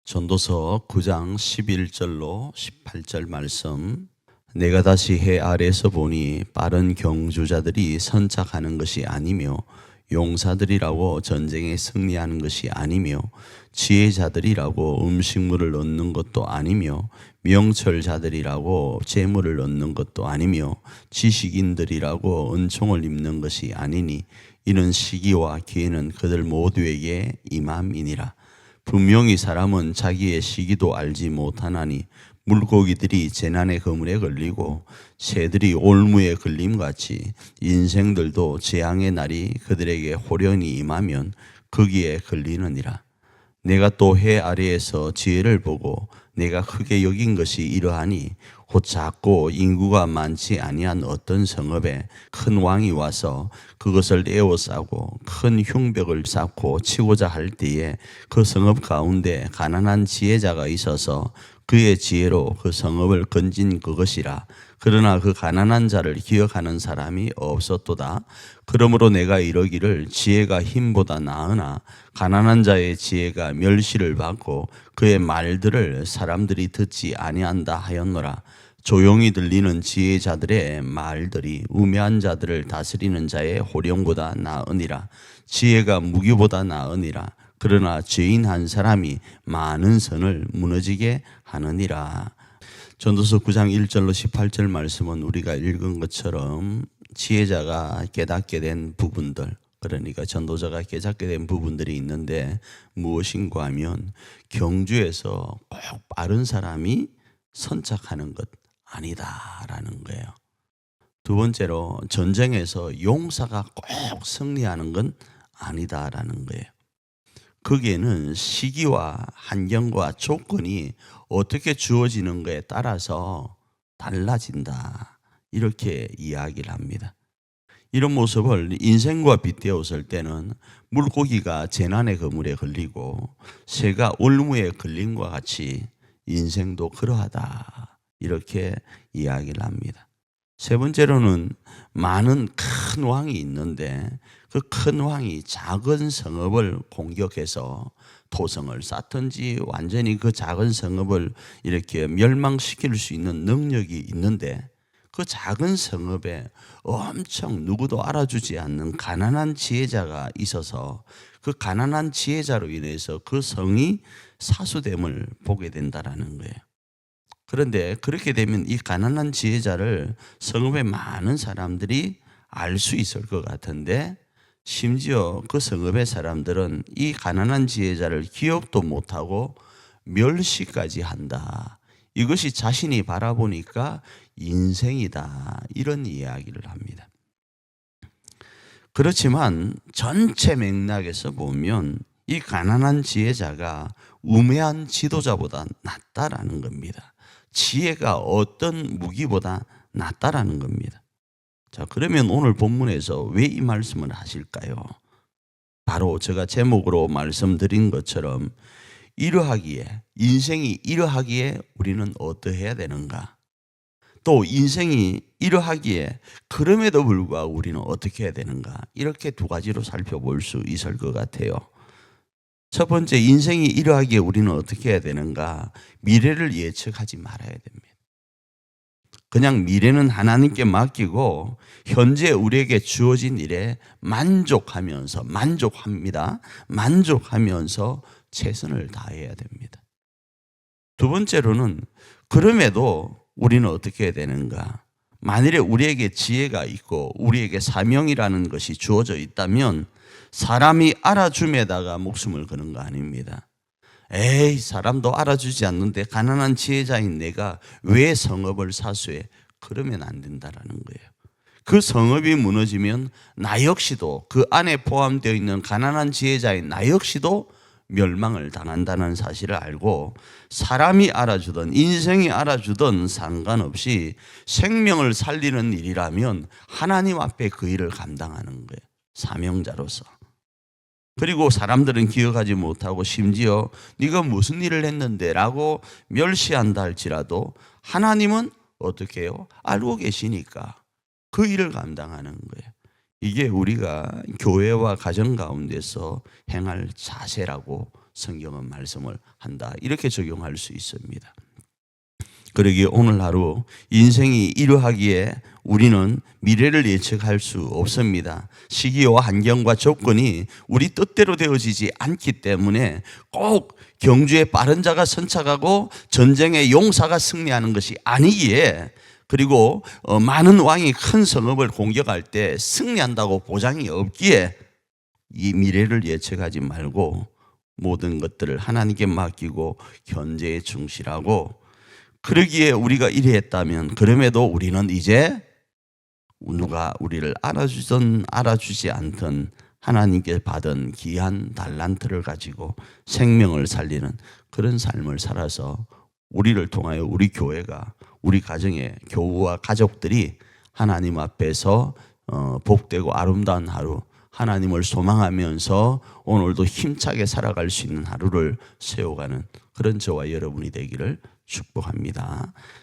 전도서 9장 11절로 18절 말씀. 내가 다시 해 아래에서 보니 빠른 경주자들이 선착하는 것이 아니며 용사들이라고 전쟁에 승리하는 것이 아니며 지혜자들이라고 음식물을 얻는 것도 아니며 명철자들이라고 재물을 얻는 것도 아니며 지식인들이라고 은총을 입는 것이 아니니 이는 시기와 기회는 그들 모두에게 임함이니라. 분명히 사람은 자기의 시기도 알지 못하나니 물고기들이 재난의 그물에 걸리고 새들이 올무에 걸림같이 인생들도 재앙의 날이 그들에게 호련히 임하면 거기에 걸리느니라. 내가 또 해 아래에서 지혜를 보고 내가 크게 여긴 것이 이러하니 곧 작고 인구가 많지 아니한 어떤 성읍에 큰 왕이 와서 그것을 에워싸고 큰 흉벽을 쌓고 치고자 할 때에 그 성읍 가운데 가난한 지혜자가 있어서 그의 지혜로 그 성읍을 건진 그것이라. 그러나 그 가난한 자를 기억하는 사람이 없었도다. 그러므로 내가 이러기를 지혜가 힘보다 나으나 가난한 자의 지혜가 멸시를 받고 그의 말들을 사람들이 듣지 아니한다 하였노라. 조용히 들리는 지혜자들의 말들이 우매한 자들을 다스리는 자의 호령보다 나으니라. 지혜가 무기보다 나으니라. 그러나 죄인 한 사람이 많은 선을 무너지게 하느니라. 전도서 9장 1절로 18절 말씀은 우리가 읽은 것처럼 지혜자가 깨닫게 된 부분들, 그러니까 전도자가 깨닫게 된 부분들이 있는데 무엇인가 하면 경주에서 꼭 빠른 사람이 선착하는 것 아니다라는 거예요. 두 번째로 전쟁에서 용사가 꼭 승리하는 건 아니다라는 거예요. 거기에는 시기와 환경과 조건이 어떻게 주어지는 것에 따라서 달라진다. 이렇게 이야기를 합니다. 이런 모습을 인생과 빗대었을 때는 물고기가 재난의 그물에 걸리고 새가 올무에 걸림과 같이 인생도 그러하다. 이렇게 이야기를 합니다. 세 번째로는 많은 큰 왕이 있는데 그 큰 왕이 작은 성읍을 공격해서 토성을 쌓든지 완전히 그 작은 성읍을 이렇게 멸망시킬 수 있는 능력이 있는데 그 작은 성읍에 엄청 누구도 알아주지 않는 가난한 지혜자가 있어서 그 가난한 지혜자로 인해서 그 성이 사수됨을 보게 된다라는 거예요. 그런데 그렇게 되면 이 가난한 지혜자를 성읍의 많은 사람들이 알 수 있을 것 같은데 심지어 그 성읍의 사람들은 이 가난한 지혜자를 기억도 못하고 멸시까지 한다. 이것이 자신이 바라보니까 인생이다. 이런 이야기를 합니다. 그렇지만 전체 맥락에서 보면 이 가난한 지혜자가 우매한 지도자보다 낫다라는 겁니다. 지혜가 어떤 무기보다 낫다라는 겁니다. 자, 그러면 오늘 본문에서 왜 이 말씀을 하실까요? 바로 제가 제목으로 말씀드린 것처럼 이러하기에, 인생이 이러하기에 우리는 어떠해야 되는가? 또 인생이 이러하기에 그럼에도 불구하고 우리는 어떻게 해야 되는가? 이렇게 두 가지로 살펴볼 수 있을 것 같아요. 첫 번째, 인생이 이러하기에 우리는 어떻게 해야 되는가? 미래를 예측하지 말아야 됩니다. 그냥 미래는 하나님께 맡기고 현재 우리에게 주어진 일에 만족하면서 최선을 다해야 됩니다. 두 번째로는 그럼에도 우리는 어떻게 해야 되는가? 만일에 우리에게 지혜가 있고 우리에게 사명이라는 것이 주어져 있다면 사람이 알아줌에다가 목숨을 거는 거 아닙니다. 에이, 사람도 알아주지 않는데 가난한 지혜자인 내가 왜 성읍을 사수해? 그러면 안 된다라는 거예요. 그 성읍이 무너지면 나 역시도 그 안에 포함되어 있는 가난한 지혜자인 나 역시도 멸망을 당한다는 사실을 알고 사람이 알아주든 인생이 알아주든 상관없이 생명을 살리는 일이라면 하나님 앞에 그 일을 감당하는 거예요. 사명자로서. 그리고 사람들은 기억하지 못하고 심지어 네가 무슨 일을 했는데 라고 멸시한다 할지라도 하나님은 어떻게 해요? 알고 계시니까 그 일을 감당하는 거예요. 이게 우리가 교회와 가정 가운데서 행할 자세라고 성경은 말씀을 한다. 이렇게 적용할 수 있습니다. 그러기에 오늘 하루 인생이 이러하기에 우리는 미래를 예측할 수 없습니다. 시기와 환경과 조건이 우리 뜻대로 되어지지 않기 때문에 꼭 경주에 빠른 자가 선착하고 전쟁의 용사가 승리하는 것이 아니기에, 그리고 많은 왕이 큰 성읍을 공격할 때 승리한다고 보장이 없기에 이 미래를 예측하지 말고 모든 것들을 하나님께 맡기고 현재에 충실하고, 그러기에 우리가 이래했다면 그럼에도 우리는 이제 누가 우리를 알아주든 알아주지 않든 하나님께 받은 귀한 달란트를 가지고 생명을 살리는 그런 삶을 살아서 우리를 통하여 우리 교회가, 우리 가정의 교우와 가족들이 하나님 앞에서 복되고 아름다운 하루, 하나님을 소망하면서 오늘도 힘차게 살아갈 수 있는 하루를 세워가는 그런 저와 여러분이 되기를 축복합니다.